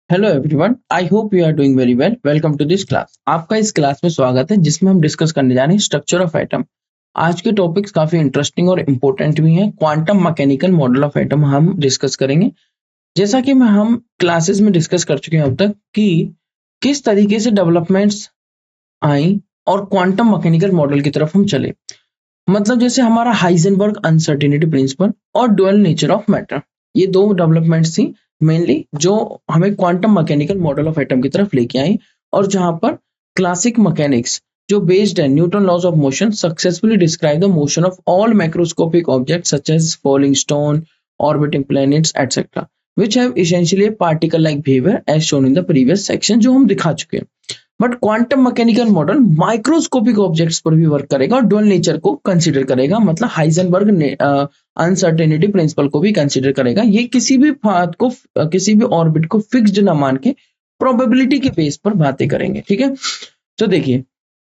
Hello everyone, I hope you are doing very well. Welcome to this class. आपका इस class में स्वागत है जिसमें हम डिस्कस करने जा रहे हैं स्ट्रक्चर ऑफ एटम। आज के टॉपिक्स काफी इंटरेस्टिंग और इम्पोर्टेंट भी हैं। Quantum mechanical model of atom हम डिस्कस करेंगे। जैसा कि हम क्लासेस में डिस्कस कर चुके हैं अब तक कि किस तरीके से डेवलपमेंट्स आई और क्वांटम मैकेनिकल मॉडल की तरफ हम चले। मतलब जैसे हमारा हाइजेनबर्ग अनसर्टेनिटी प्रिंसिपल और डुअल नेचर ऑफ मैटर, ये दो डेवलपमेंट्स थी मेनली जो हमें quantum mechanical model of atom की तरफ लेके आई। और जहां पर क्लासिक मैकेनिक्स जो बेस्ड है Newton laws of motion successfully describe the motion of all macroscopic objects such as falling stone, orbiting planets etcetera which have essentially a particle like behavior as shown in the previous section, जो हम दिखा चुके हैं। But quantum mechanical model microscopic objects पर भी work करेगा और dual nature को कंसीडर करेगा, मतलब हाइजेनबर्ग अनसर्टेनिटी प्रिंसिपल को भी कंसीडर करेगा। ये किसी भी पाथ को किसी भी ऑर्बिट को फिक्स्ड ना मान के प्रोबेबिलिटी के बेस पर बातें करेंगे। ठीक है, तो देखिए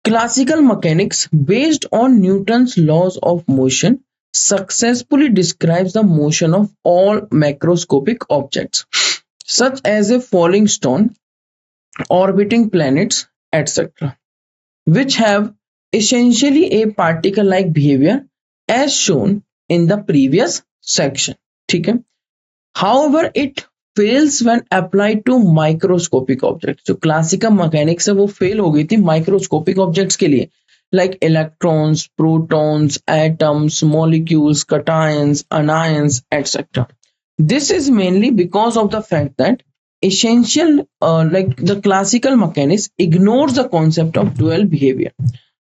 classical mechanics based on Newton's laws of motion successfully describes the motion of all macroscopic objects such as a falling stone, orbiting planets, etc., which have essentially a particle-like behavior as shown in the previous section. ठीक है, however it fails when applied to microscopic objects। जो classical mechanics है वो fail हो गई थी microscopic objects के लिए, like electrons, protons, atoms, molecules, cations, anions, etc. This is mainly because of the fact that essential, like the classical mechanics ignores the concept of dual behavior।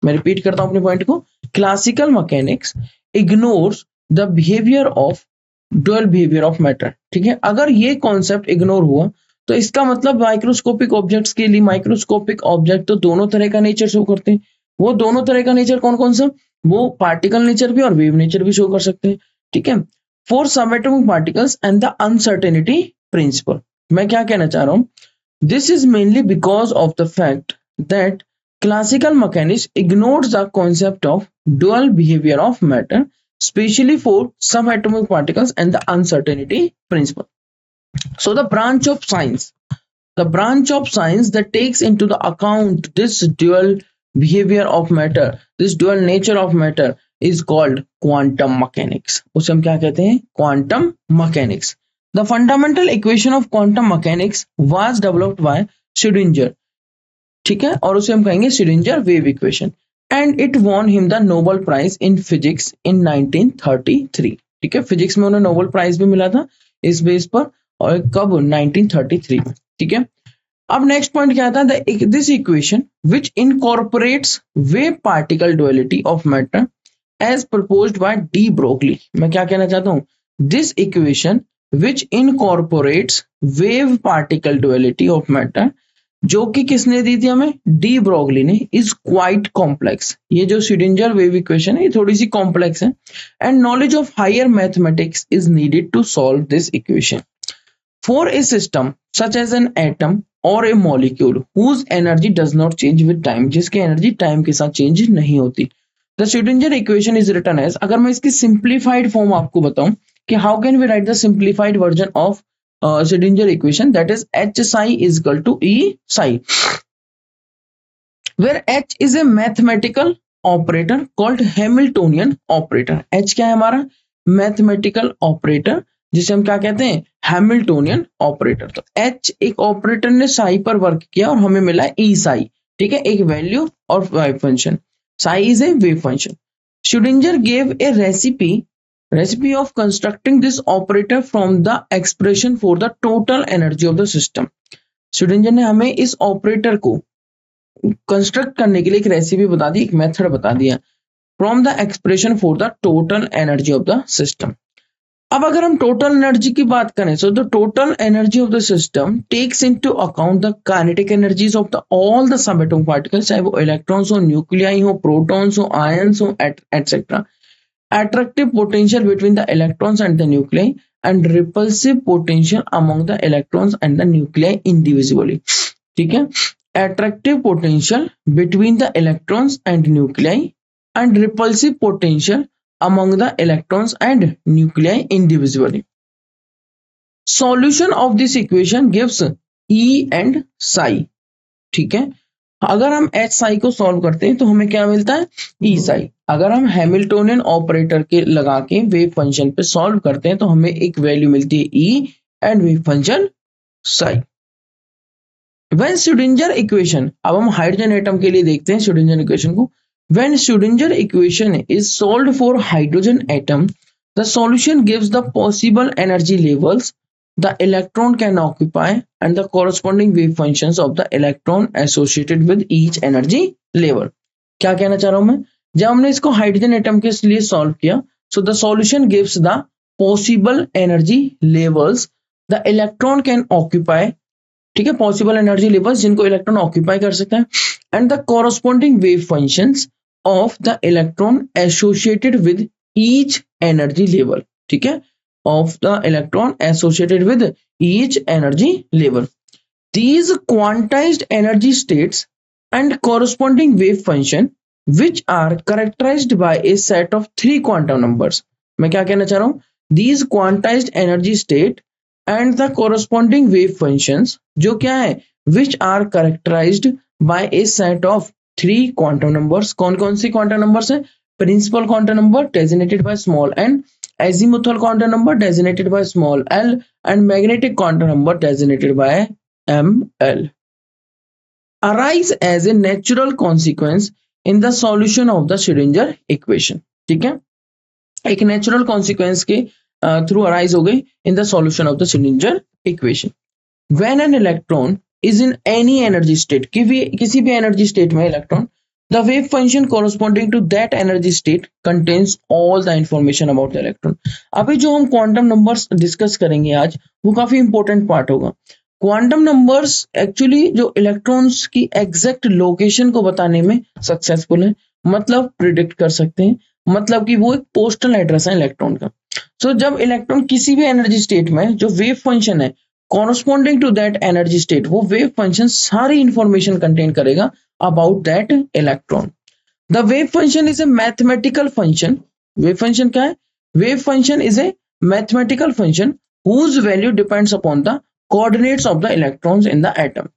मैं repeat करता हूं अपने point को। Classical mechanics ignores the behaviour of dual behaviour of matter. ठीक है, अगर ये concept ignore हुआ तो इसका मतलब माइक्रोस्कोपिक ऑब्जेक्ट्स के लिए माइक्रोस्कोपिक ऑब्जेक्ट तो दोनों तरह का नेचर शो करते हैं। वो दोनों तरह का नेचर कौन कौन सा? वो पार्टिकल नेचर भी और वेव नेचर भी शो कर सकते हैं। ठीक है, for subatomic particles and the uncertainty principle. मैं क्या कहना चाह रहा हूं, this is mainly because of the fact that classical mechanics ignores the concept of dual behaviour of matter specially for subatomic particles and the uncertainty principle. So the branch of science that takes into the account this dual behavior of matter, this dual nature of matter is called quantum mechanics। उसे हम क्या कहते हैं? quantum mechanics। The fundamental equation of quantum mechanics was developed by Schrödinger। ठीक है, और उसे हम कहेंगे Schrödinger wave equation and it won him the Nobel Prize in Physics in 1933। ठीक है, फिजिक्स में उन्हें नोबेल प्राइज भी मिला था इस बेस पर, और कब? 1933 में। ठीक है, अब नेक्स्ट पॉइंट क्या आता है? This equation which incorporates wave particle duality of matter as proposed by de Broglie. मैं क्या कहना चाहता हूं? This equation which incorporates wave particle duality of matter, जो कि किसने दी थी हमें? डी ब्रोगली ने, इज क्वाइट कॉम्प्लेक्स। ये जो श्रोडिंगर वेव इक्वेशन है ये थोड़ी सी कॉम्प्लेक्स है and knowledge of higher mathematics is needed to solve this equation for a system such as an atom और a molecule whose energy does not change with time, जिसकी energy time के साथ change नहीं होती। The Schrodinger equation is written as, अगर मैं इसकी simplified form आपको बताऊं कि how can we write the simplified version of Schrodinger equation, that is h psi is equal to E psi, where h is a mathematical operator called Hamiltonian operator। h क्या है हमारा? Mathematical operator, जिसे हम क्या कहते हैं? Hamiltonian operator. तो h एक ऑपरेटर ने साई पर वर्क किया और हमें मिला ई साई। ठीक है, एक वैल्यू और wave function. Sai is a wave function. Schrodinger gave a recipe of constructing this operator from the expression for the total energy of the system. Schrodinger ने हमें इस ऑपरेटर को कंस्ट्रक्ट करने के लिए एक रेसिपी बता दी, एक मेथड बता दिया, from the expression for the total energy of the system. अब अगर हम टोटल एनर्जी की बात करें, so the total energy of the system takes into account the kinetic energies of the all the subatomic particles, चाहे वो electrons हो, nuclei हो, प्रोटॉन्स हो, आयंस हो, etcetera, attractive potential between the electrons and the nuclei and repulsive potential among the electrons and the nuclei individually। ठीक है, attractive potential between the electrons and nuclei and repulsive potential among the electrons and nuclei individually। Solution of this equation gives E and Sai, ठीक है। अगर हम H Sai को solve करते हैं तो हमें क्या मिलता है, ई साई। अगर हम हैमिल्टोनियन ऑपरेटर के लगा के वेव फंक्शन पे सॉल्व करते हैं तो हमें एक वैल्यू मिलती है E and wave function Sai. When Schrodinger equation, अब हम हाइड्रोजन एटम के लिए देखते हैं श्रोडिंगर इक्वेशन को। When Schrodinger equation is solved for hydrogen atom, the solution gives the possible energy levels the electron can occupy and the corresponding wave functions of the electron associated with each energy level। क्या कहना चाह रहा हूं मैं, जब हमने इसको hydrogen atom के लिए सॉल्व किया, so the solution gives the possible energy levels the electron can occupy, ठीक है, पॉसिबल एनर्जी लेवल्स जिनको इलेक्ट्रॉन ऑक्यूपाई कर सकता है, and the corresponding wave functions of the electron associated with each energy level, ठीक है, of the electron associated with each energy level। These quantized energy states and corresponding wave function which are characterized by a set of 3 quantum numbers। मैं क्या कहना चाह रहा हूं, these quantized energy state and the corresponding wave functions जो क्या है, which are characterized by a set of 3 quantum numbers। कौन कौन सी quantum numbers है, principal quantum number designated by small n, azimuthal quantum number designated by small l, and magnetic quantum number designated by ml, arise as a natural consequence in the solution of the Schrödinger equation। ठीक है, एक natural consequence के through arise हो गई in the solution of the Schrödinger equation। When an electron is in any energy state, किसी भी energy state में electron, the wave function corresponding to that energy state contains all the information about the electron। अभी जो हम quantum numbers discuss करेंगे आज, वो काफी इंपॉर्टेंट पार्ट होगा। क्वांटम नंबर्स एक्चुअली जो इलेक्ट्रॉन्स की एग्जैक्ट लोकेशन को बताने में सक्सेसफुल है, मतलब प्रिडिक्ट कर सकते हैं, मतलब कि वो एक पोस्टल एड्रेस है इलेक्ट्रॉन का। सो जब इलेक्ट्रॉन किसी भी एनर्जी स्टेट में, जो वेव फंक्शन है corresponding to that energy state, वो वेव फंक्शन सारी इंफॉर्मेशन कंटेन करेगा about that electron। The wave function is a mathematical function। wave function क्या है, wave function is a mathematical function whose value depends upon the coordinates of the electrons in the atom।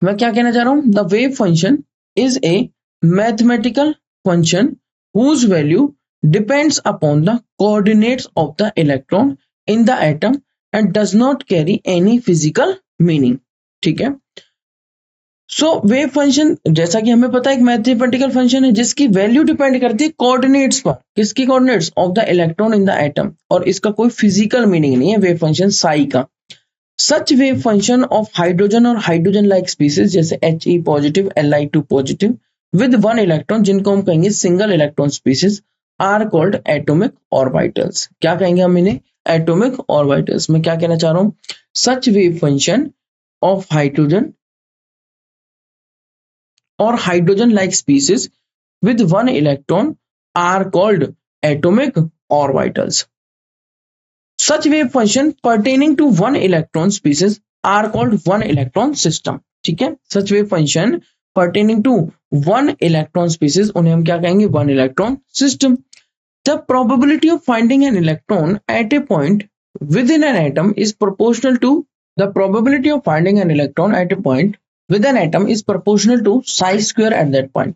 मैं क्या कहना चाह रहा हूं, the wave function is a mathematical function whose value depends upon the coordinates of the electron in the atom and does not carry any physical meaning। ठीक है, सो wave function जैसा कि हमें पता है एक मैथमेटिकल फंक्शन है जिसकी वैल्यू डिपेंड करती है कोऑर्डिनेट्स पर। किसकी coordinates, of the electron in the atom, और इसका कोई फिजिकल मीनिंग नहीं है वेव फंक्शन साई का। Such wave function of hydrogen और हाइड्रोजन लाइक स्पीसीज जैसे He positive, Li2 positive with 1 electron, जिनको हम कहेंगे single electron species, are called atomic orbitals. क्या कहेंगे हम इन्हें, एटॉमिक ऑर्बिटल्स। मैं क्या कहना चाह रहा हूं, such wave function of hydrogen or hydrogen like species with 1 electron are called atomic orbitals। Such wave function pertaining to 1 electron species are called 1 electron system। ठीक है, such wave function pertaining to 1 electron species उन्हें हम क्या कहेंगे, 1 electron system। The probability of finding an electron at a point within an atom is proportional to the probability of finding an electron at a point with an atom is proportional to psi square at that point।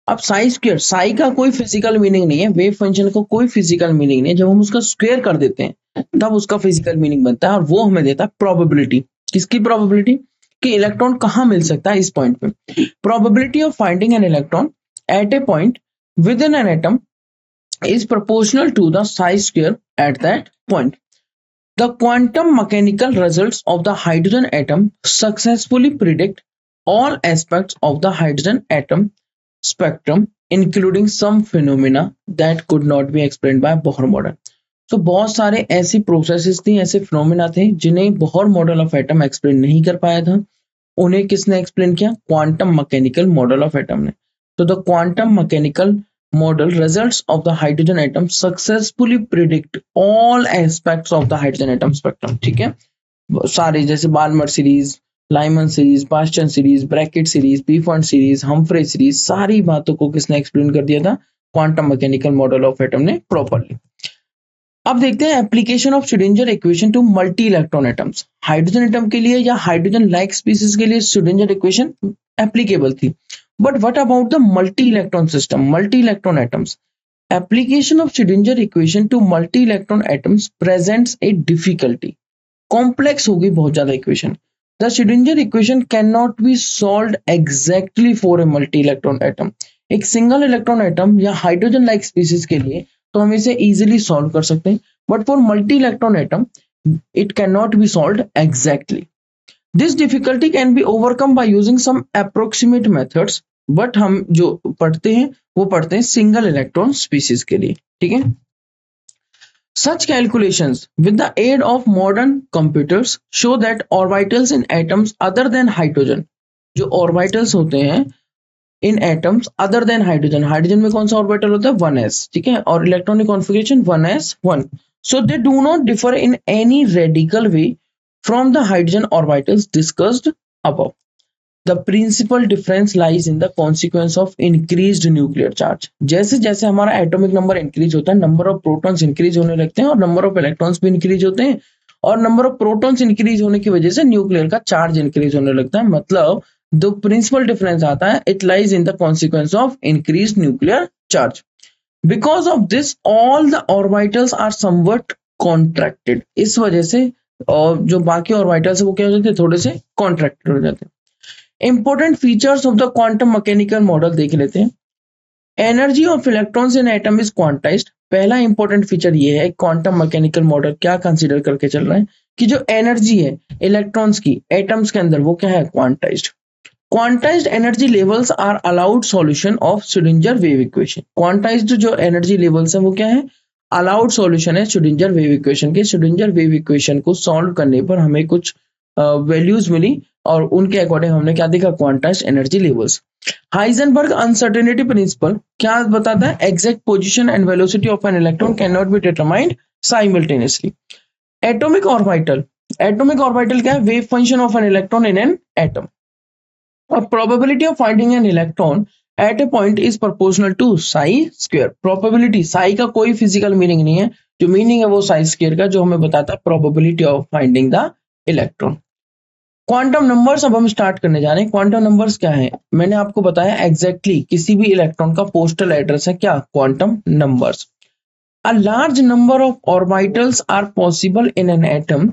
अब psi square, psi का कोई physical meaning नहीं है, wave function को कोई physical meaning नहीं है, जब हम उसका स्क्वायर कर देते हैं तब उसका फिजिकल मीनिंग बनता है, और वो हमें देता है प्रोबेबिलिटी। किसकी प्रोबेबिलिटी, कि इलेक्ट्रॉन कहां मिल सकता है इस पॉइंट पे। Probability of finding an electron at a point within an atom is proportional to the psi square at that point। The quantum mechanical results of the hydrogen atom successfully predict all aspects of the hydrogen atom spectrum including some phenomena that could not be explained by Bohr model। तो बहुत सारे ऐसी processes थी, ऐसे phenomena थे जिन्हें Bohr model of atom explain नहीं कर पाया था। उन्हें किसने एक्सप्लेन किया, quantum mechanical model of atom ने। तो the quantum mechanical model results of the hydrogen atom successfully predict all aspects of the hydrogen atom spectrum। ठीक है, सारे जैसे बाल्मर सीरीज, लाइमन सीरीज, बास्टन series, Brackett series, Pfund series, Humphreys series, सारी बातों को किसने एक्सप्लेन कर दिया था, quantum mechanical model of atom ने प्रॉपरली। अब देखते हैं application of Schrodinger equation to multi electron atoms. Hydrogen atom के लिए या हाइड्रोजन लाइक स्पीसीज के लिए श्रोडिंगर इक्वेशन एप्लीकेबल थी, but what about the multi electron system, multi electron atoms? Application of Schrodinger equation to multi electron atoms presents a difficulty. Complex होगी बहुत ज्यादा equation. The Schrodinger equation can not be solved exactly for a multi electron atom. एक single electron atom या hydrogen like species के लिए तो हम इसे इजीली सॉल्व कर सकते हैं, but for multi electron atom it can not be solved exactly. This difficulty can be overcome by using some approximate methods, but हम जो पढ़ते हैं वो पढ़ते हैं सिंगल इलेक्ट्रॉन स्पीसीज के लिए, ठीक है। Such calculations with the aid of modern computers show that orbitals in atoms other than hydrogen, जो orbitals होते हैं in atoms other than hydrogen, hydrogen में कौन सा ऑर्बिटल होता है 1s, ठीक है, और electronic configuration 1s1, so they do not differ in any radical way from the hydrogen orbitals discussed above. The principal difference lies in the consequence of increased nuclear charge. जैसे जैसे हमारा atomic number increase होता है, number of protons increase होने लगते हैं और number of electrons भी इंक्रीज होते हैं, और नंबर ऑफ प्रोटॉन्स इंक्रीज होने की वजह से न्यूक्लियर का चार्ज इंक्रीज होने लगता है। मतलब जो प्रिंसिपल डिफरेंस आता है, it lies in the consequence of increase nuclear charge. Because of this all the orbitals are somewhat contracted. इस वजह से और जो बाकी ऑर्बिटल्स है वो क्या हो जाते हैं, थोड़े से कॉन्ट्रैक्टेड हो जाते हैं। Important features of the quantum mechanical model देख लेते हैं। Energy of electrons in atom is quantized. पहला इंपॉर्टेंट फीचर ये है, क्वांटम मैकेनिकल मॉडल क्या कंसीडर करके चल रहा है कि जो एनर्जी है इलेक्ट्रॉन्स की एटम्स के अंदर वो क्या है, quantized. Quantized energy levels are allowed solution of Schrodinger wave equation. Quantized जो एनर्जी लेवल्स है वो क्या है, अलाउड सॉल्यूशन है श्रोडिंगर वेव इक्वेशन के। श्रोडिंगर वेव इक्वेशन को सॉल्व करने पर हमें कुछ वैल्यूज मिली और उनके अकॉर्डिंग हमने क्या देखा, quantized energy levels. Heisenberg uncertainty principle क्या बताता है, exact position and velocity of an electron can not be determined simultaneously. Atomic orbital, atomic orbital क्या है, wave function of an electron in an atom. और probability of finding an electron at a point is proportional to psi square. Probability, psi का कोई physical meaning नहीं है, जो meaning है वो साई स्क्वायर का, जो हमें बताता है probability of finding the electron. Quantum numbers अब हम स्टार्ट करने जा रहे हैं। क्वांटम नंबर्स क्या है, मैंने आपको बताया एग्जैक्टली किसी भी इलेक्ट्रॉन का पोस्टल एड्रेस है क्या, quantum numbers. A large number of orbitals are possible in an atom.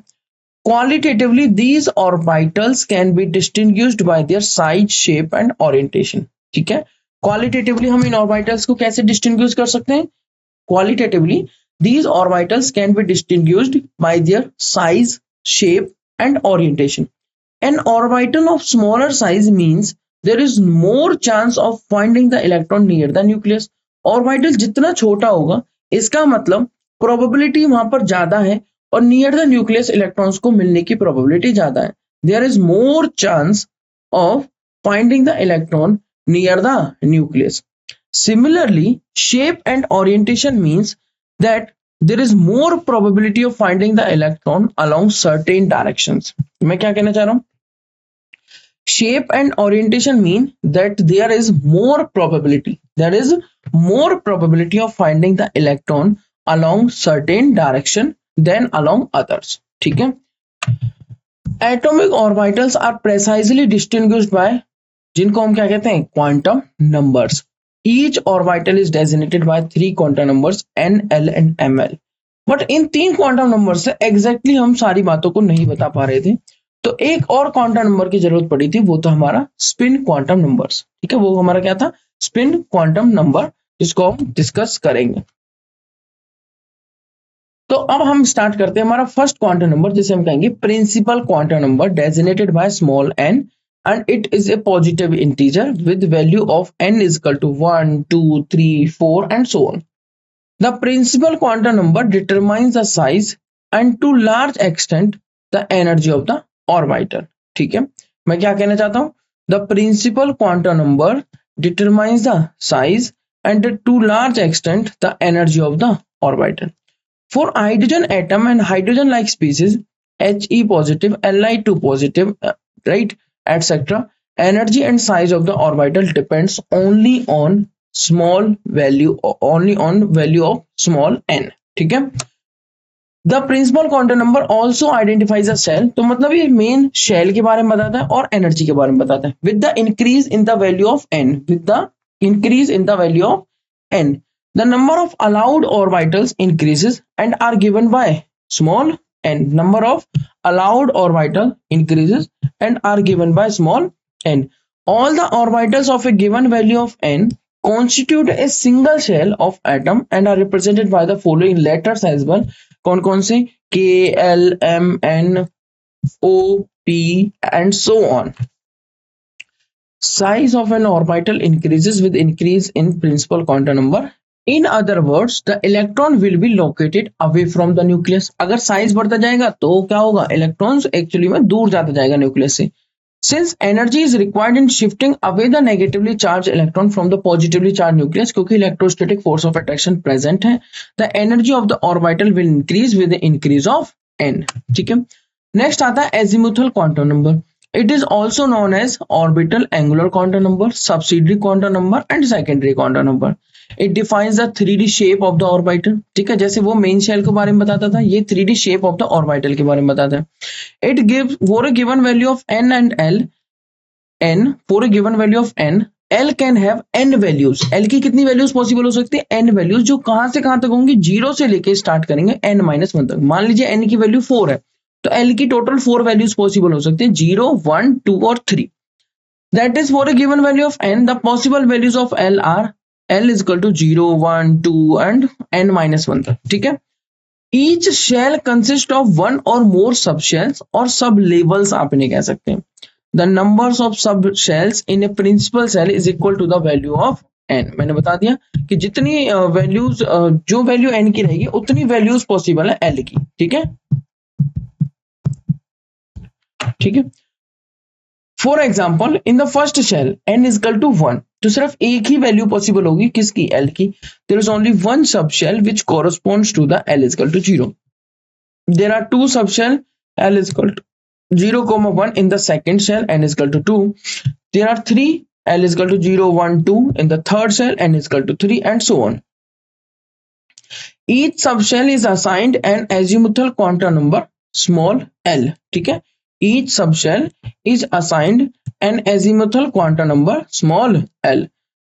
Qualitatively these orbitals can be distinguished by their size, shape and orientation. ठीक है, क्वालिटेटिवली हम इन ऑर्बिटल्स को कैसे डिस्टिंग्विश कर सकते हैं, qualitatively these orbitals can be distinguished by their size, shape and orientation. An orbital of smaller size means there is more chance of finding the electron near the nucleus. Orbital जितना छोटा होगा इसका मतलब probability वहां पर ज्यादा है और near the nucleus electrons को मिलने की probability ज्यादा है। There is more chance of finding the electron near the nucleus. Similarly, shape and orientation means that there is more probability of finding the electron along certain directions. मैं क्या कहना चाह रहा हूं, shape and orientation mean that there is more probability of finding the electron along certain direction than along others. ठीक है, atomic orbitals are precisely distinguished by, जिनको हम क्या कहते हैं, quantum numbers. Each orbital is designated by 3 quantum numbers n, l and ml. But in 3 quantum number से exactly हम सारी बातों को नहीं बता पा रहे थे, तो एक और क्वांटम नंबर की जरूरत पड़ी थी, वो तो हमारा स्पिन क्वांटम नंबर्स। ठीक है, वो हमारा क्या था, स्पिन क्वांटम नंबर, जिसको हम डिस्कस करेंगे। तो अब हम स्टार्ट करते हैं हमारा फर्स्ट क्वांटम नंबर, जिसे हम कहेंगे principal quantum number, designated by small n and it is a positive integer with value of n is equal to 1, 2, 3, 4 and so on. The principal quantum number determines the size and to large extent the energy of the orbital. ठीक है, मैं क्या कहना चाहता हूं, the principal quantum number determines the size and to large extent the energy of the orbital. For hydrogen atom and hydrogen like species, He positive, Li2 positive, right, etc., energy and size of the orbital depends only on value of small n. ठीक है, the principal quantum number also identifies a shell, तो मतलब ये main shell के बारे में बताता है और एनर्जी के बारे में बताता है। With the increase in the value of n, with the increase in the value of n, the number of allowed orbitals increases and are given by small n. Number of allowed orbital increases and are given by small n. All the orbitals of a given value of n constitute a single shell of atom and are represented by the following letters as well. कौन कौन से? K, L, M, N, O, P and so on. Size of an orbital increases with increase in principal quantum number. In other words, the electron will be located away from the nucleus. अगर size बढ़ता जाएगा तो क्या होगा? Electrons actually में दूर जाता जाएगा न्यूक्लियस से. Since energy is required in shifting away the negatively charged electron from the positively charged nucleus, क्योंकि electrostatic force of attraction present है, the energy of the orbital will increase with the increase of n. ठीक है. Next आता है azimuthal quantum number. It is also known as orbital angular quantum number, subsidiary quantum number and secondary quantum number. It defines the 3D shape of the orbital. ठीक है, जैसे वो main shell के बारे में बताता था, ये 3D shape of the orbital के बारे में बताता है. It gives for a given value of n and l, n for a given value of n, l can have n values. l की कितनी वैल्यूज पॉसिबल हो सकती है? n वैल्यूज, जो कहां से कहां तक होंगी? 0 से लेके स्टार्ट करेंगे n-1 तक. मान लीजिए n की वैल्यू 4 है, तो l की टोटल 4 वैल्यूज पॉसिबल हो सकती है, 0, 1, 2 और 3. That is for a given value of n, the possible values of l are l is equal to 0, 1, 2 and n-1 तक. ठीक है. Each shell consists of one or more subshells और सब levels आप इन्हें कह सकते हैं. The numbers of subshells in a principal cell is equal to the value of n. मैंने बता दिया कि जितनी वैल्यूज, जो वैल्यू n की रहेगी उतनी वैल्यूज पॉसिबल है l की. ठीक है. ठीक है. For example in the first shell n is equal to 1, तो सिर्फ एक ही वैल्यू पॉसिबल होगी, किसकी? l की. There is only one subshell which corresponds to the l is equal to 0. There are two subshell l is equal to 0, 1 in the second shell, n is equal to 2. There are 3 l is equal to 0, 1, 2 in the third shell, n is equal to 3 and so on. Each subshell is assigned an azimuthal quantum number small l. ठीक है. Each subshell is assigned an azimuthal quantum number small l.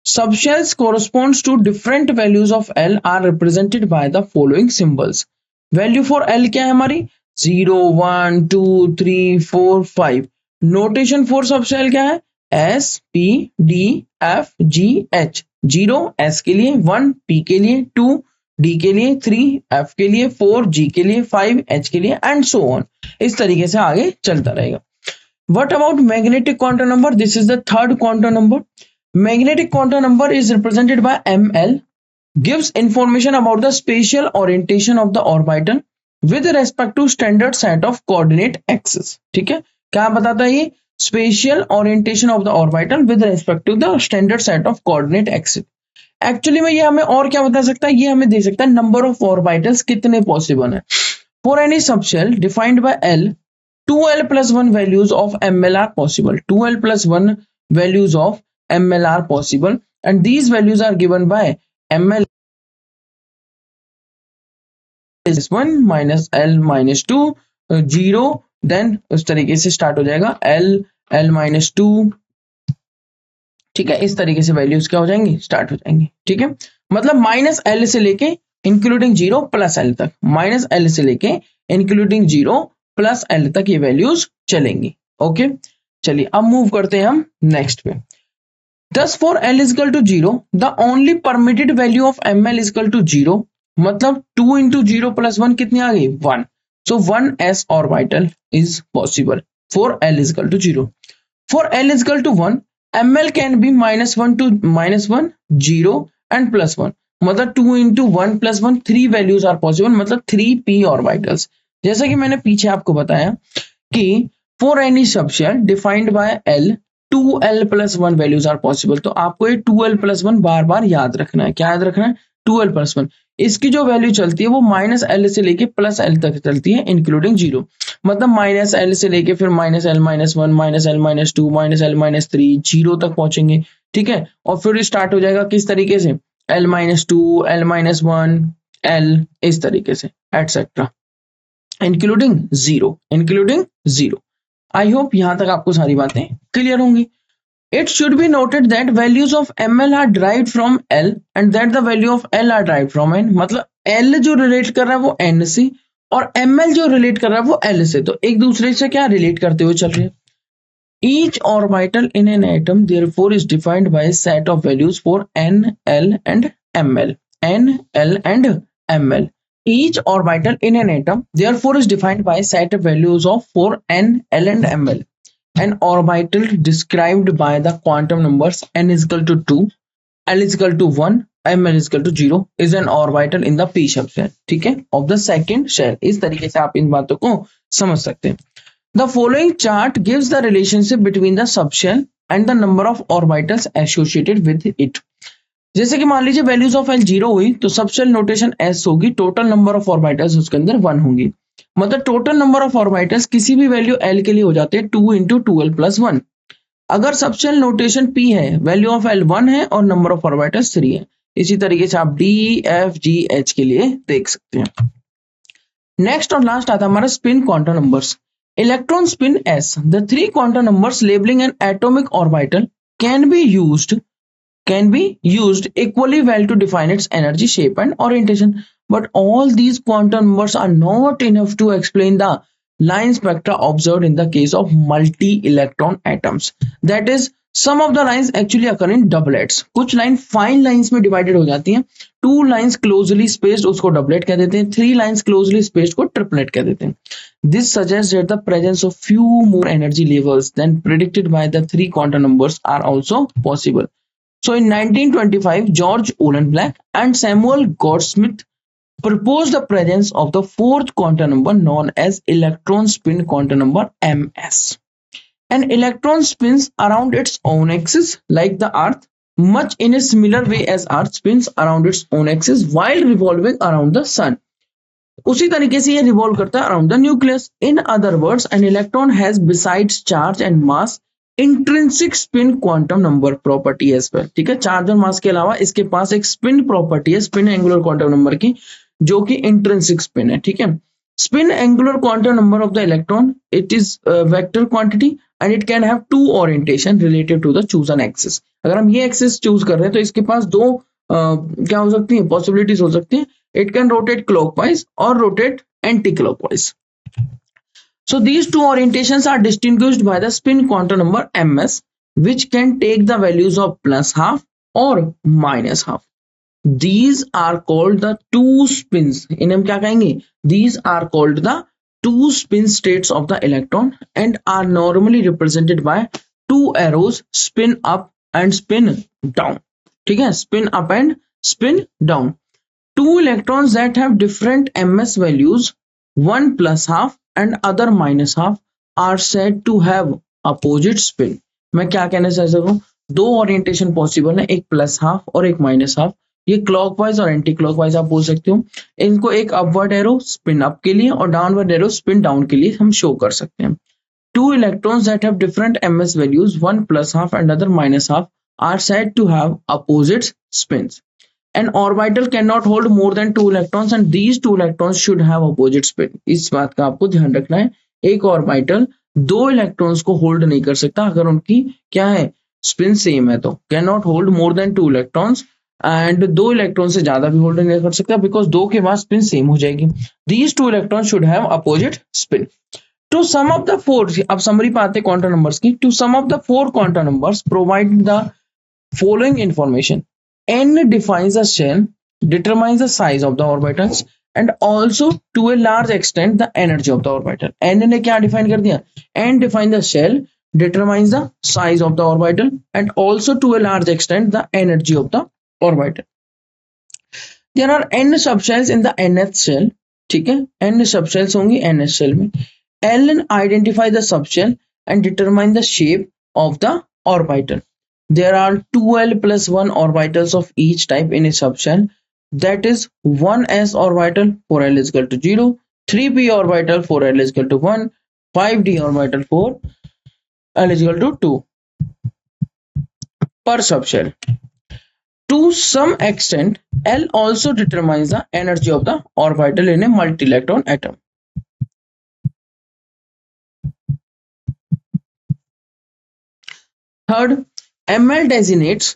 Subshells corresponds to different values of l are represented by the following symbols. Value for l क्या है हमारी? 0, 1, 2, 3, 4, 5. Notation for subshell क्या है? S, P, D, F, G, H. 0 S के लिए, 1 P के लिए, 2 D के लिए, 3 F के लिए, 4 G के लिए, 5 H के लिए and so on. इस तरीके से आगे चलता रहेगा. What about magnetic quantum number? This is the third quantum number. Magnetic quantum number is represented by ML. Gives information about the spatial orientation of the orbital with respect to standard set of coordinate axes. ठीक है. क्या बताता है ये? Spatial orientation of the orbital with respect to the standard set of coordinate axes. Actually में ये हमें और क्या बता सकता है? ये हमें दे सकता है नंबर ऑफ ऑर्बिटल्स कितने पॉसिबल है. For any subshell defined by L, 2l plus 1 values of ML are possible. 2l plus 1 values of ML are possible and these values are given by ML is 1 minus L minus 2, 0, then उस तरीके से start हो जाएगा L, L minus 2. ठीक है. इस तरीके से वैल्यूज क्या हो जाएंगी? स्टार्ट हो जाएंगी. ठीक है. मतलब माइनस L से लेके इंक्लूडिंग 0 प्लस L तक, माइनस L से लेके इंक्लूडिंग 0 प्लस L तक ये वैल्यूज चलेंगी. ओके. चलिए अब मूव करते हैं हम नेक्स्ट पे. Thus for L is equal to 0, the only permitted value of ML is equal to 0. मतलब 2 into 0 plus 1 कितनी आ गई? 1. So 1s orbital is possible for L is equal to 0. For L is equal to 1, ML can be -1 to -1, 0 and +1. मतलब 2 into 1 plus 1, 3 values are possible, मतलब 3p orbitals. जैसा कि मैंने पीछे आपको बताया कि for any subshell defined by L, 2l plus 1 values are possible. तो आपको ये 2l plus 1 बार बार याद रखना है. क्या याद रखना है? 2l plus 1. इसकी जो वैल्यू चलती है वो -l से लेके +l तक चलती है इंक्लूडिंग 0. मतलब -l से लेके फिर -l -1, -l -2, -l -3, 0 तक पहुंचेंगे. ठीक है. और फिर स्टार्ट हो जाएगा किस तरीके से? l -2, l -1, l इस तरीके से etcetera. Including zero. I hope यहां तक आपको सारी बातें क्लियर होंगी। It should be noted that values of ml are derived from L and that the value of L are derived from N। मतलब L जो रिलेट कर रहा है वो N से और ml जो रिलेट कर रहा है वो L से, तो एक दूसरे से क्या रिलेट करते हुए चल रहे हैं। Each orbital in an atom therefore is defined by a set of values for N, L and ml. N, L and ml. Each orbital in an atom therefore is defined by a set of values of for N, L and ml. An orbital described by the quantum numbers n is equal to 2, l is equal to 1, ml is equal to 0 is an orbital in the p subshell, ठीक है, of the second shell। इस तरीके से आप इन बातों को समझ सकते हैं। The following chart gives the relationship between the subshell and the number of orbitals associated with it। जैसे कि मान लीजिए वैल्यूज ऑफ एल 0 हुई तो सबशेल नोटेशन एस होगी, टोटल नंबर ऑफ ऑर्बिटल्स उसके अंदर 1 होंगी। मतलब टोटल नंबर ऑफ ऑर्बिटल्स किसी भी वैल्यू एल के लिए हो जाते हैं 2 इंटू 2l प्लस 1। अगर सबशेल नोटेशन p है, वैल्यू ऑफ एल 1 है और नंबर ऑफ ऑर्बिटल्स 3 है। इसी तरीके से आप डी एफ जी एच के लिए देख सकते हैं। नेक्स्ट और लास्ट आता है हमारा spin quantum numbers. Electron spin s, the 3 quantum numbers labelling N atomic orbital can be used equally well to define its energy, shape and orientation, but all these quantum numbers are not enough to explain the line spectra observed in the case of multi-electron atoms। That is, some of the lines actually occur in doublets। कुछ line fine lines में divided हो जाती हैं। 2 lines closely spaced उसको doublet कह देते हैं, 3 lines closely spaced को ट्रिपलेट कह देते हैं। This suggests that the presence of few more energy levels than predicted by the 3 quantum numbers are also possible। So in 1925, George Uhlenbeck and Samuel Goudsmit proposed the presence of the 4th quantum number known as electron spin quantum number ms। An electron spins around its own axis like the Earth, much in a similar way as Earth spins around its own axis while revolving around the sun। उसी तरीके से ये revolve करता है around the nucleus. In other words, an electron has besides charge and mass intrinsic spin quantum number property as well. ठीक है, charge और मास के अलावा इसके पास एक स्पिन प्रॉपर्टी है, स्पिन एंगुलर क्वांटम नंबर की, जो कि इंट्रिंसिक स्पिन है। ठीक है, spin angular quantum number of the electron, it is vector quantity and it can have 2 orientation related to the chosen axis. अगर हम ये एक्सिस चूज कर रहे हैं तो इसके पास 2 क्या हो सकती है, पॉसिबिलिटीज हो सकती है। इट कैन रोटेट क्लॉकवाइज और rotate anti clockwise. So these 2 orientations are distinguished by the spin quantum number ms, which can take the values of plus half or minus half। These are called the 2 spins। इन्हें हम क्या कहेंगे? These are called the 2 spin states of the electron and are normally represented by 2 arrows, spin up and spin down। ठीक है, spin up and spin down। 2 electrons that have different ms values, one plus half and other minus half, are said to have opposite spin। मैं क्या कहना चाहता हूँ, 2 orientation possible है, एक plus half और एक माइनस हाफ। ये क्लॉकवाइज और एंटी क्लॉकवाइज आप बोल सकते हो। इनको एक अपवर्ड एरो स्पिन अप के लिए और डाउनवर्ड एरो स्पिन डाउन के लिए हम शो कर सकते हैं। 2 electrons that have different ms values, one plus half and other minus half, are said to have opposite spins। An orbital cannot hold more than 2 electrons and these 2 electrons should have opposite spin। इस बात का आपको ध्यान रखना है, एक orbital 2 electrons को hold नहीं कर सकता अगर उनकी क्या है, स्पिन सेम है। तो cannot hold more than 2 electrons and 2 electron से ज्यादा भी होल्ड नहीं कर सकता बिकॉज 2 के बाद स्पिन सेम हो जाएगी। These 2 electrons should have opposite spin। To sum up the 4, अब समरी पे आते हैं क्वांटम नंबर्स की। To sum up the 4 quantum numbers, provide the following information। N defines a shell, determines the size of the orbitals and also to a large extent the energy of the orbital। N ने क्या define कर दिया? N defines the shell, determines the size of the orbital and also to a large extent the energy of the orbital। There are n subshells in the nth shell। ठीक है, n subshells होंगी nth shell में। L identify the subshell and determine the shape of the orbital। There are 2l plus 1 orbitals of each type in a subshell, that is 1s orbital for l is equal to 0, 3p orbital for l is equal to 1, 5d orbital for l is equal to 2 per subshell। To some extent, L also determines the energy of the orbital in a multi-electron atom। Third, ML designates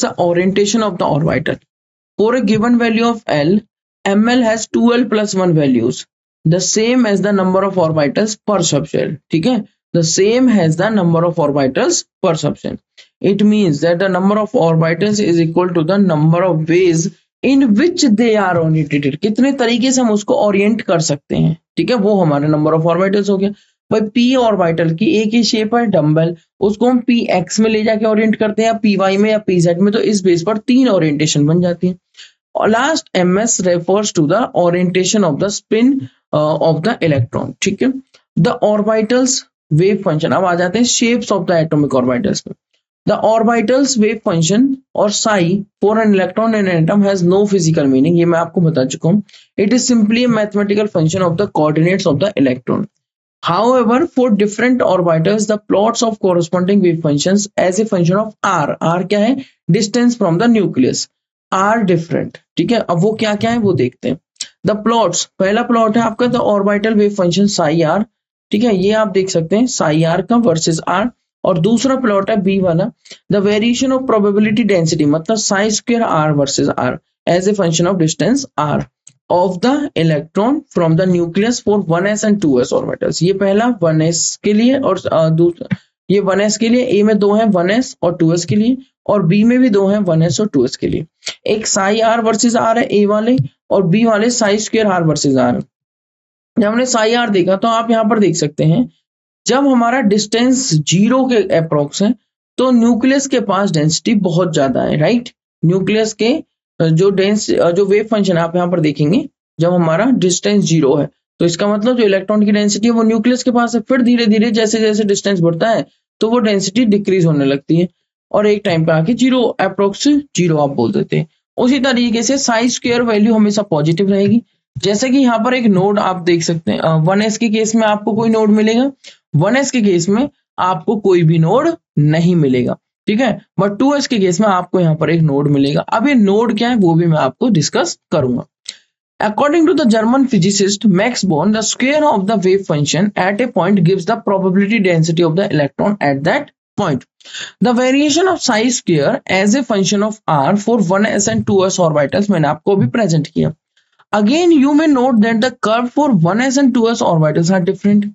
the orientation of the orbital. For a given value of L, ML has 2L plus 1 values, the same as the number of orbitals per subshell. ठीक है, the same as the number of orbitals per subshell. It means that the number of orbitals is equal to the number of ways in which they are oriented. कितने तरीके से हम उसको Orient कर सकते हैं, ठीक है, वो हमारा नंबर ऑफ ऑर्बिटल्स हो गया। भाई पी ऑर्बिटल की एक ही शेप है डम्बल, उसको हम पी एक्स में ले जाके ओरिएंट करते हैं या पी वाई में या पी जेड में, तो इस बेस पर 3 ओरिएंटेशन बन जाती है। और last ms refers to the orientation of the spin of the electron, ठीक है। the orbitals wave function, अब आ जाते हैं shapes of the atomic orbitals में। the orbitals wave function और psi for an electron in an atom has no physical meaning, ये मैं आपको बता चुका हूँ। it is simply a mathematical function of the coordinates of the electron. However, for different orbitals, the plots of corresponding wave functions as a function of r क्या है, distance from the nucleus, are different, ठीक है। अब वो क्या क्या है वो देखते हैं। द प्लॉट्स, पहला प्लॉट है आपका the orbital wave function psi R, ठीक है, ये आप देख सकते हैं साई आर का वर्सेस आर। और दूसरा प्लॉट है बी वाला, the variation of probability density, मतलब psi square are versus R as a function of distance R of the electron from the nucleus for 1s and 2s orbitals. ये पहला 1s के लिए और दूसरा ये 1s के लिए, ए में 2 है 1s और 2s के लिए, और बी में भी 2 है 1s और 2s के लिए। एक साई आर वर्सेस आर है ए वाले, और बी वाले psi square are versus r. जब हमने साई आर देखा तो आप यहाँ पर देख सकते हैं, जब हमारा डिस्टेंस 0 के अप्रोक्स है तो न्यूक्लियस के पास डेंसिटी बहुत ज्यादा है, राइट। न्यूक्लियस के जो वेव फंक्शन आप यहाँ पर देखेंगे, जब हमारा डिस्टेंस 0 है तो इसका मतलब जो इलेक्ट्रॉन की डेंसिटी है वो न्यूक्लियस के पास है। फिर धीरे धीरे जैसे जैसे डिस्टेंस बढ़ता है तो वो डेंसिटी डिक्रीज होने लगती है, और एक टाइम पे आके 0 अप्रोक्स 0 आप बोल देते हैं। उसी तरीके से साई स्क्वायर वैल्यू हमेशा पॉजिटिव रहेगी। जैसे कि यहाँ पर एक नोड आप देख सकते हैं, 1s के केस में आपको कोई नोड मिलेगा, 1s के केस में आपको कोई भी नोड नहीं मिलेगा, ठीक है, बट 2s के केस में आपको यहाँ पर एक नोड मिलेगा। अब ये नोड क्या है वो भी मैं आपको डिस्कस करूंगा। According to the German physicist Max Born, the square of the wave function at a point gives the probability density of the electron at that point. The variation of psi square as a function of r for 1s and 2s orbitals मैंने आपको अभी present किया। Again, you may note that the curve for 1s and 2s orbitals are different.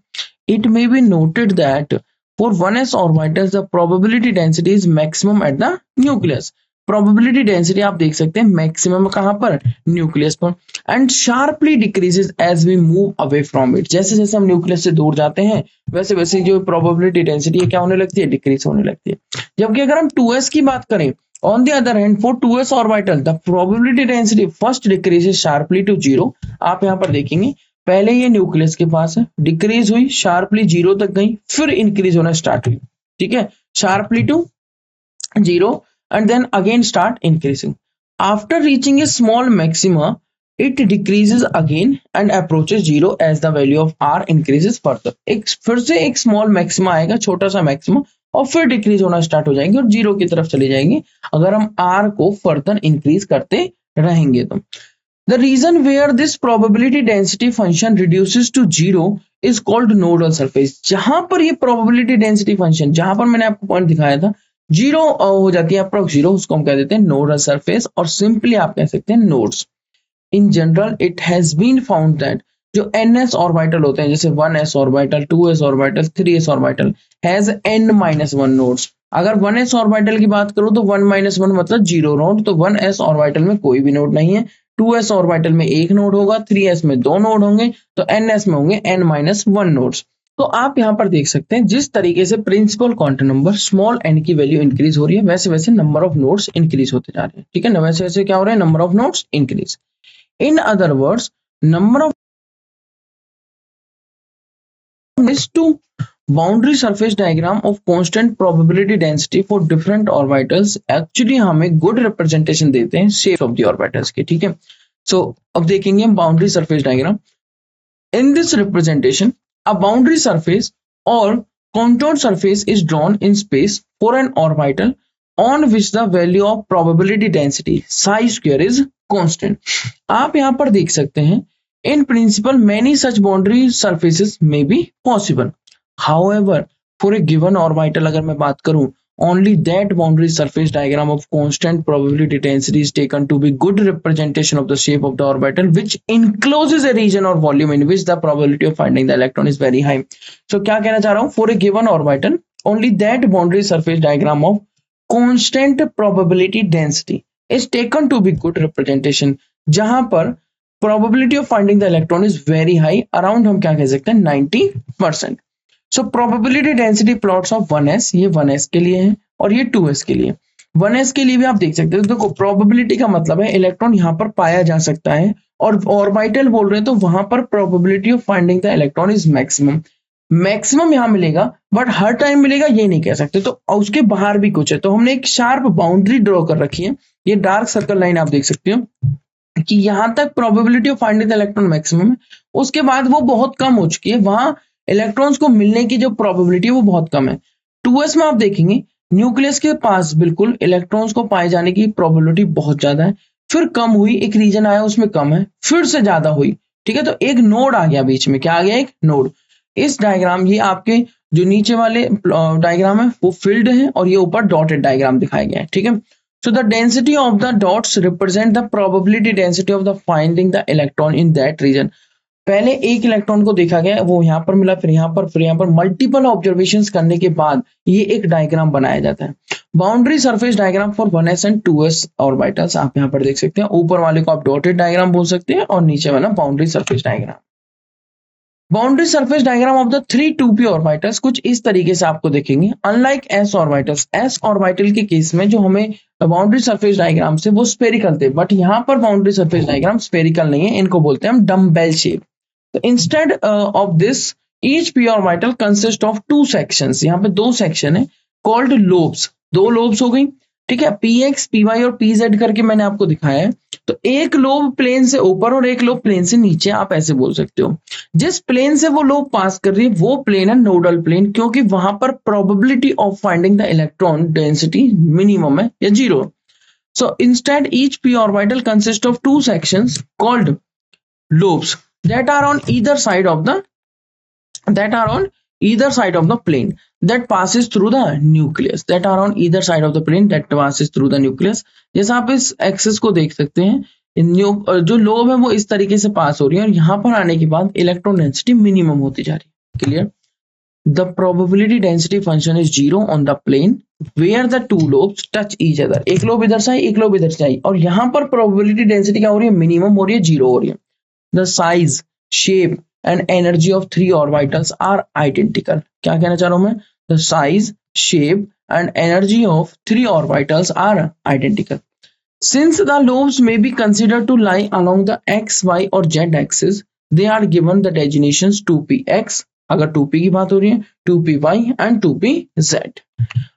It may be noted that for 1s orbitals, the probability density is maximum at the nucleus. Probability density आप देख सकते हैं maximum कहां पर, nucleus पर, and sharply decreases as we move away from it. जैसे जैसे हम न्यूक्लियस से दूर जाते हैं वैसे वैसे जो प्रोबेबिलिटी डेंसिटी है क्या होने लगती है, डिक्रीज होने लगती है। जबकि अगर हम 2s की बात करें, on the other hand for 2s orbital the probability density first decreases sharply to 0। आप यहाँ पर देखेंगे पहले ये न्यूक्लियस के पास है, डिक्रीज हुई शार्पली 0 तक गई, फिर इंक्रीज होना स्टार्ट हुई, ठीक है, sharply to 0 and then again start increasing. After reaching a small maxima, it decreases again and approaches 0 as the value of r increases further. फिर से एक small maxima आएगा, छोटा सा maxima, और फिर डिक्रीज होना स्टार्ट हो जाएंगे और 0 की तरफ चले जाएंगे अगर हम r को फर्दर इंक्रीज करते रहेंगे तो। The reason where this probability density function reduces to 0 is called nodal surface. जहां पर ये probability density function, जहां पर मैंने आपको पॉइंट दिखाया था 0 हो जाती है अप्रोक्स 0, उसको हम कह देते हैं नोडल सरफेस, और सिंपली आप कह सकते हैं nodes. In general it has been found that जो ns ऑर्बिटल होते हैं, जैसे 1s orbital, 2s orbital, 3s orbital has n-1 nodes. अगर 1s ऑर्बिटल की बात करूं तो 1-1 मतलब 0 नोड, तो 1s ऑर्बिटल में कोई भी नोड नहीं है। 2s ऑर्बिटल में 1 नोड होगा, 3s में 2 नोड होंगे, तो ns में होंगे n-1 नोड्स। तो आप यहाँ पर देख सकते हैं जिस तरीके से principal quantum number small n की वैल्यू इंक्रीज हो रही है वैसे वैसे नंबर ऑफ नोड्स इंक्रीज होते जा रहे हैं, ठीक है ना, वैसे वैसे क्या हो रहा है, number of nodes increase. In other words number of to boundary surface diagram of constant probability density for different orbitals actually हमें गुड रिप्रेजेंटेशन देते हैं शेप ऑफ द ऑर्बिटल्स के, ठीक है। सो अब देखेंगे हम boundary surface diagram. In this representation a boundary surface or contoured surface is drawn in space for an orbital on which the value of probability density psi square is constant. आप यहाँ पर देख सकते हैं in principle many such boundary surfaces may be possible. However, for a given orbital अगर मैं बात करूं, only that boundary surface diagram of constant probability density is taken to be good representation of the shape of the orbital which encloses a region or volume in which the probability of finding the electron is very high. So क्या कहना चाह रहा हूं, for a given orbital only that boundary surface diagram of constant probability density is taken to be good representation, जहां पर probability of finding the electron is very high, around हम क्या कह सकते हैं 90%. So probability density plots of 1s, ये 1s के लिए है और ये 2s के लिए। 1s के लिए भी आप देख सकते हो, देखो प्रोबेबिलिटी का मतलब है इलेक्ट्रॉन यहाँ पर पाया जा सकता है, और ऑर्बिटल बोल रहे हैं तो वहां पर probability of finding the electron is maximum. Maximum यहाँ मिलेगा बट हर टाइम मिलेगा ये नहीं कह सकते, तो उसके बाहर भी कुछ है। तो हमने एक शार्प बाउंड्री ड्रॉ कर रखी है, ये डार्क सर्कल लाइन आप देख सकते हो कि यहां तक probability of finding the electron maximum है, उसके बाद वो बहुत कम हो चुकी है, वहां इलेक्ट्रॉन्स को मिलने की जो प्रोबेबिलिटी है वो बहुत कम है। 2s में आप देखेंगे न्यूक्लियस के पास बिल्कुल इलेक्ट्रॉन्स को पाए जाने की प्रोबेबिलिटी बहुत ज्यादा है, फिर कम हुई, एक रीजन आया उसमें कम है, फिर से ज्यादा हुई, ठीक है। तो एक नोड आ गया बीच में, क्या आ गया, एक नोड। इस डायग्राम, ये आपके जो नीचे वाले डायग्राम है वो फील्ड है और ये ऊपर डॉटेड डायग्राम दिखाया गया है, ठीक है। So the density of the dots represent the probability density of the finding the electron in that region. पहले एक इलेक्ट्रॉन को देखा गया, वो यहाँ पर मिला, फिर यहाँ पर, फिर यहाँ पर, मल्टीपल ऑब्जर्वेशंस करने के बाद ये एक डायग्राम बनाया जाता है। Boundary surface diagram for 1s and 2s orbitals आप यहाँ पर देख सकते हैं। ऊपर वाले को आप डॉटेड डायग्राम बोल सकते हैं और नीचे वाला boundary surface diagram. Boundary surface diagram of the 3 2p orbitals कुछ इस तरीके से आपको देखेंगे। Unlike s orbitals, s orbital के केस में जो हमें बाउंड्री सरफेस डायग्राम से वो स्फेरिकल थे, बट यहाँ पर बाउंड्री सरफेस डायग्राम स्फेरिकल नहीं है, इनको बोलते हैं हम डम्बेल शेप। तो instead of this each p orbital consist of 2 sections, यहाँ पे 2 सेक्शन है कॉल्ड लोब्स, 2 लोब्स हो गई, ठीक है। px py और pz करके मैंने आपको दिखाया है। तो एक लोब प्लेन से ऊपर और एक लोब प्लेन से नीचे, आप ऐसे बोल सकते हो। जिस प्लेन से वो लोब पास कर रही है वो प्लेन है नोडल प्लेन, क्योंकि वहां पर probability of finding the electron density minimum है या zero. So instead each p orbital consist of 2 sections called lobes that are on either side of the plane that passes through the nucleus, that are on either side of the plane that passes through the nucleus। जैसा आप इस axis को देख सकते हैं, जो lobe है वो इस तरीके से पास हो रही है और यहाँ पर आने के बाद इलेक्ट्रॉन डेंसिटी मिनिमम होती जा रही है। Clear? The probability density function is 0 on the plane where the 2 lobes touch each other. एक लोब इधर से आई, एक लोब इधर से आई, और यहाँ पर प्रोबेबिलिटी डेंसिटी क्या हो रही है, मिनिमम हो रही है, 0 हो रही है। The size, shape and energy of 3 orbitals are identical। क्या कहना चाह रहा हूं मैं, the size, shape and energy of 3 orbitals are identical। Since the lobes may be considered to lie along the x, y or z axis, they are given the designations 2px अगर 2p की बात हो रही है, 2py and 2pz।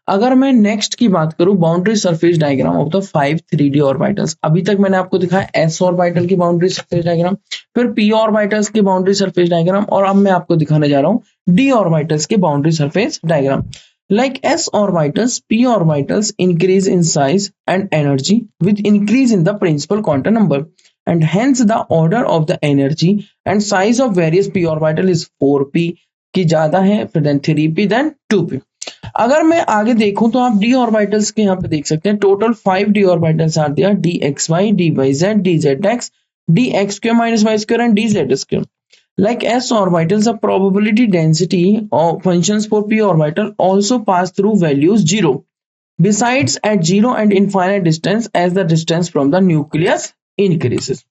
अगर मैं next की बात करूं, boundary surface diagram of the 5 3D orbitals. अभी तक मैंने आपको दिखाया s ऑर्बिटल की बाउंड्री सरफेस डायग्राम, फिर p ऑर्बिटल्स की बाउंड्री सरफेस डायग्राम, और अब मैं आपको दिखाने जा रहा हूं d ऑर्बिटल्स की boundary surface diagram. Like s orbitals, p orbitals increase in size and energy with increase in the principal quantum number, and hence the order of the energy and size of various p orbital is 4p की ज्यादा है, फिर then 3p then 2p। अगर मैं आगे देखूं तो आप d ऑर्बिटल्स के यहाँ पे देख सकते हैं, total 5 d orbitals are there, dxy, dyz, dzx, dx square minus y square and dz square। Like s orbitals, the probability density of functions for p orbital also pass through values 0, besides at 0 and infinite distance as the distance from the nucleus increases।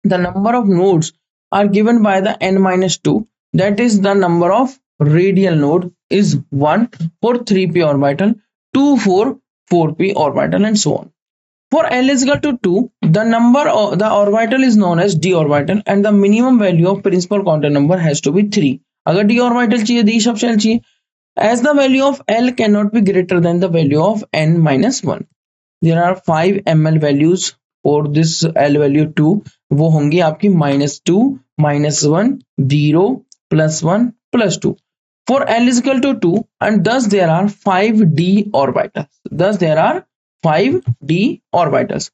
The number of nodes are given by the n-2, that is the number of radial node is 1 for 3p orbital, 2 for 4p orbital and so on। For l is equal to 2, the number of the orbital is known as d orbital and the minimum value of principal quantum number has to be 3। अगर d orbital चाहिए, d subshell चाहिए, as the value of l cannot be greater than the value of n-1। There are 5 ml values for this l value 2, वो होंगी आपकी -2, -1, 0, +1, +2। For l is equal to 2 and thus there are 5d orbitals। Thus there are 5d orbitals।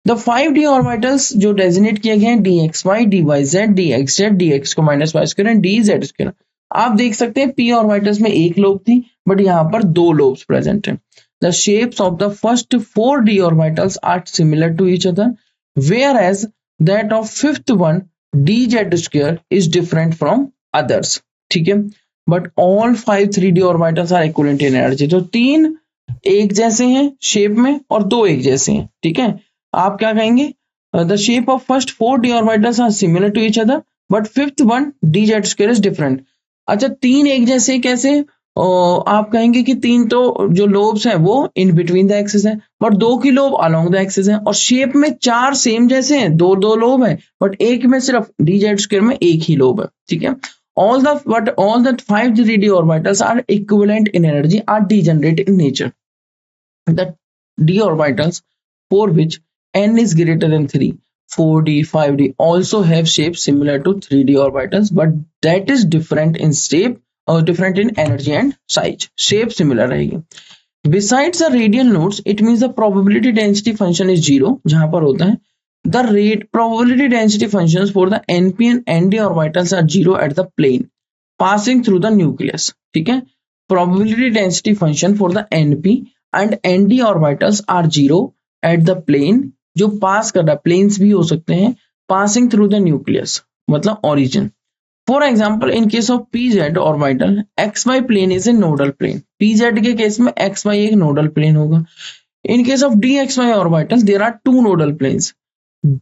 The 5d orbitals जो designate किए गए हैं dxy, dyz, dxz, dx को -y square and dz square। आप देख सकते हैं p ऑर्बिटल्स में एक लोब थी, बट यहाँ पर दो लोब्स प्रेजेंट हैं। The shapes of the first 4 d orbitals are similar to each other, whereas that of fifth one dz square is different from others। ठीक है, but all 5 3d orbitals are equivalent in energy। तो तीन एक जैसे हैं shape में और दो एक जैसे हैं। ठीक है, आप क्या कहेंगे, the shape of first 4 d orbitals are similar to each other but fifth one dz square is different। अच्छा, तीन एक जैसे कैसे, आप कहेंगे कि तीन तो जो लोब्स हैं वो इन बिटवीन द एक्सिस है, बट दो की लोब अलोंग द एक्सिस है, और शेप में चार सेम जैसे हैं, दो दो लोब है, बट एक में सिर्फ dz स्क्वायर में एक ही लोब है। ठीक है, all the 5 3d orbitals are equivalent in energy are degenerate in nature। The d orbitals for which n is greater than 3, 4d 5d also have shapes similar to 3d orbitals, but that is different in shape or different in energy and size। shape similar रहेगी। Besides the radial nodes, it means the probability density function is 0, जहां पर होता है the rate probability density functions for the np and nd orbitals are 0 at the plane passing through the nucleus। ठीक है, probability density function for the np and nd orbitals are 0 at the plane, जो पास कर रहा है, planes भी हो सकते हैं, passing through the nucleus मतलब origin। For example, in case of pz orbital, xy plane is a nodal plane। pz के केस में xy एक nodal plane होगा। In case of dxy orbital, there are two nodal planes।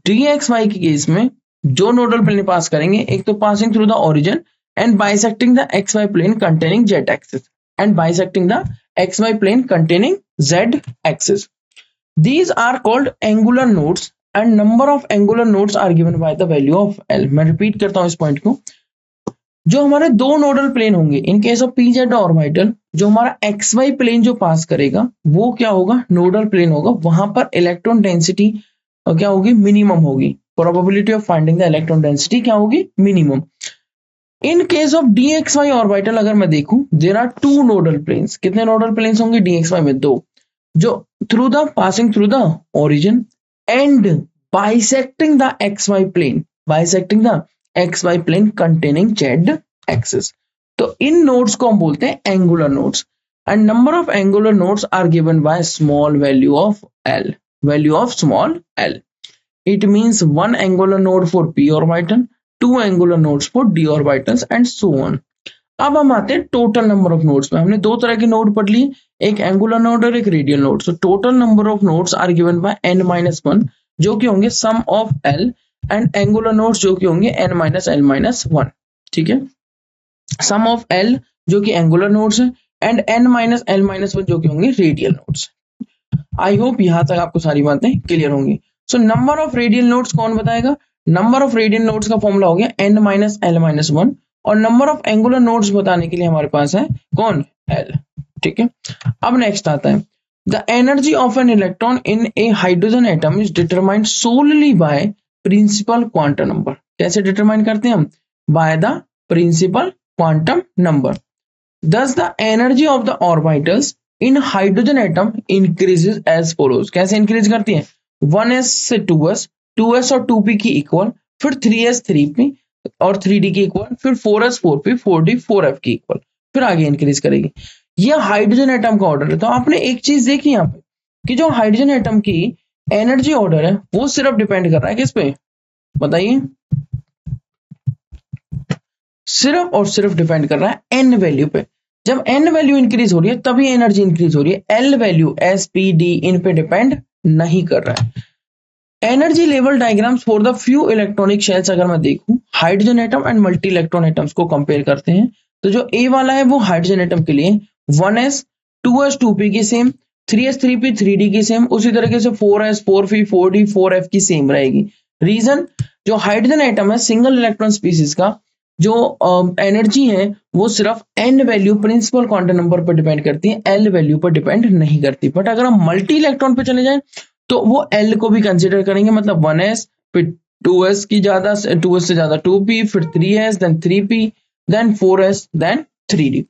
dxy के case में जो nodal plane पास करेंगे, एक तो passing through the origin and bisecting the xy plane containing z axis and bisecting the xy plane containing z axis। These are called angular nodes and number of angular nodes are given by the value of L। मैं repeat करता हूं इस point को। जो हमारे दो nodal plane होंगे इन case of pz orbital, जो हमारा xy प्लेन जो पास करेगा वो क्या होगा, नोडल प्लेन होगा। वहां पर इलेक्ट्रॉन डेंसिटी क्या होगी, मिनिमम होगी। Probability of finding the electron density क्या होगी, minimum. In case of dxy orbital अगर मैं देखूं, there are two nodal planes. कितने नोडल प्लेन्स होंगे dxy में, दो, जो through the passing through the origin and bisecting the xy plane, bisecting the xy plane containing z axis. तो इन नोड्स को हम बोलते हैं angular nodes. And number of angular nodes are given by small value of l, value of small l। It means one angular node for p orbital, two angular nodes for d orbitals and so on. अब हम आते हैं total number of nodes में। हमने दो तरह के node पढ़ लिए, एक एंगुलर नोड और एक radial node. So total number of nodes are given by n-1, जो कि होंगे sum of l, and angular nodes जो कि होंगे n-l-1। ठीक है, सम ऑफ l जो कि एंगुलर नोड्स है एंड n-l-1 जो कि होंगे रेडियल नोड्स। आई होप यहां तक आपको सारी बातें क्लियर होंगी। So number of radial nodes कौन बताएगा, नंबर ऑफ रेडियल नोड्स का फॉर्मूला हो गया n-l-1, और नंबर ऑफ एंगुलर नोड्स बताने के लिए हमारे पास है कौन, l। ठीक है, अब नेक्स्ट आता है the energy of an electron in a hydrogen atom is determined solely by principal quantum number. कैसे डिटरमाइन करते हैं हम, by the principal quantum number. Thus the energy of the orbitals in hydrogen atom increases as follows. कैसे increase करती है, 1s से 2s, 2s और 2p की इक्वल, फिर 3s 3p और 3d की इक्वल, फिर 4s 4p 4d 4f की इक्वल, फिर आगे इंक्रीज करेगी। यह हाइड्रोजन एटम का ऑर्डर है। तो आपने एक चीज देखी यहाँ पे कि जो हाइड्रोजन एटम की एनर्जी ऑर्डर है वो सिर्फ डिपेंड कर रहा है किस पे, बताइए, सिर्फ और सिर्फ डिपेंड कर रहा है एन वैल्यू पे। जब एन वैल्यू इंक्रीज हो रही है तभी एनर्जी इंक्रीज हो रही है। L value S P D इन पे डिपेंड नहीं कर रहा है। Energy level diagrams for the few electronic shells अगर मैं देखूं, hydrogen atom and multi electron atoms को कंपेयर करते हैं, तो जो ए वाला है वो हाइड्रोजन एटम के लिए 1s 2s 2p की सेम, 3s 3p 3d की सेम, उसी तरीके से 4s 4p 4d 4f की सेम रहेगी। रीजन, जो हाइड्रोजन एटम है सिंगल इलेक्ट्रॉन स्पीसीज का जो एनर्जी है वो सिर्फ n value principal quantum number पर डिपेंड करती है, एल वैल्यू पर डिपेंड नहीं करती। बट अगर हम मल्टी इलेक्ट्रॉन पे चले जाएं तो वो एल को भी कंसीडर करेंगे, मतलब 1s फिर 2s की ज्यादा, 2s से ज्यादा 2p, फिर 3s then 3p then 4s then 3d।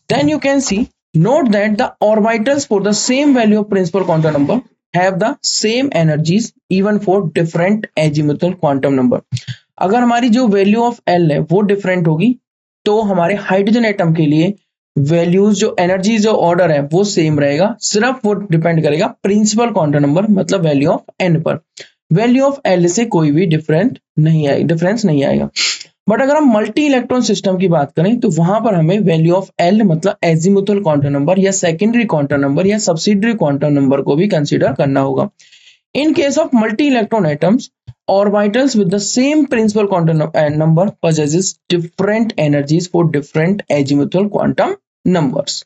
Then you can see, note that the orbitals for the same value of principal quantum number have the same energies even for different azimuthal quantum number। अगर हमारी जो value of L है वो different होगी तो हमारे hydrogen atom के लिए वैल्यूज जो एनर्जी जो ऑर्डर है वो सेम रहेगा, सिर्फ वो डिपेंड करेगा प्रिंसिपल क्वांटम नंबर मतलब वैल्यू ऑफ एन पर। वैल्यू ऑफ एल से कोई भी डिफरेंस नहीं आएगा। बट अगर हम मल्टी इलेक्ट्रॉन सिस्टम की बात करें तो वहां पर हमें वैल्यू ऑफ एल मतलब एजिमुथल क्वांटम नंबर या सेकेंडरी क्वांटम नंबर या सब्सिडरी क्वांटम नंबर को भी कंसीडर करना होगा। In case of multi-electron atoms, orbitals with the same principal quantum number possesses different energies for different azimuthal quantum numbers.